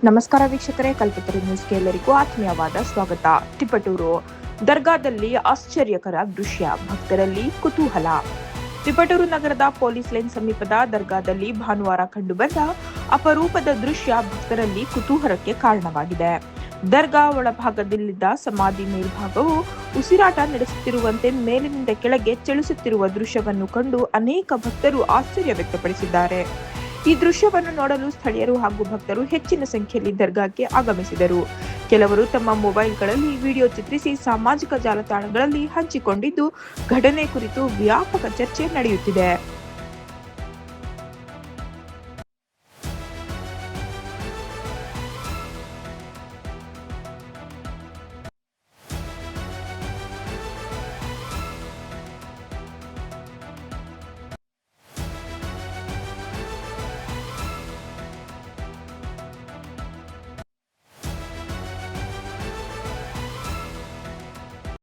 ನಮಸ್ಕಾರ ವೀಕ್ಷಕರೇ, ಕಲ್ಪತರು ನ್ಯೂಸ್ಗೆ ಎಲ್ಲರಿಗೂ ಆತ್ಮೀಯವಾದ ಸ್ವಾಗತ. ತಿಪಟೂರು ದರ್ಗಾದಲ್ಲಿ ಆಶ್ಚರ್ಯಕರ ದೃಶ್ಯ, ಭಕ್ತರಲ್ಲಿ ಕುತೂಹಲ. ತಿಪಟೂರು ನಗರದ ಪೊಲೀಸ್ ಲೈನ್ ಸಮೀಪದ ದರ್ಗಾದಲ್ಲಿ ಭಾನುವಾರ ಕಂಡುಬಂದ ಅಪರೂಪದ ದೃಶ್ಯ ಭಕ್ತರಲ್ಲಿ ಕುತೂಹಲಕ್ಕೆ ಕಾರಣವಾಗಿದೆ. ದರ್ಗಾ ಒಳಭಾಗದಲ್ಲಿದ್ದ ಸಮಾಧಿ ಮೇಲ್ಭಾಗವು ಉಸಿರಾಟ ನಡೆಸುತ್ತಿರುವಂತೆ ಮೇಲಿನಿಂದ ಕೆಳಗೆ ಚಲಿಸುತ್ತಿರುವ ದೃಶ್ಯವನ್ನು ಕಂಡು ಅನೇಕ ಭಕ್ತರು ಆಶ್ಚರ್ಯ ವ್ಯಕ್ತಪಡಿಸಿದ್ದಾರೆ. ಈ ದೃಶ್ಯವನ್ನು ನೋಡಲು ಸ್ಥಳೀಯರು ಹಾಗೂ ಭಕ್ತರು ಹೆಚ್ಚಿನ ಸಂಖ್ಯೆಯಲ್ಲಿ ದರ್ಗಾಕ್ಕೆ ಆಗಮಿಸಿದರು. ಕೆಲವರು ತಮ್ಮ ಮೊಬೈಲ್ಗಳಲ್ಲಿ ವಿಡಿಯೋ ಚಿತ್ರಿಸಿ ಸಾಮಾಜಿಕ ಜಾಲತಾಣಗಳಲ್ಲಿ ಹಂಚಿಕೊಂಡಿದ್ದು, ಘಟನೆ ಕುರಿತು ವ್ಯಾಪಕ ಚರ್ಚೆ ನಡೆಯುತ್ತಿದೆ.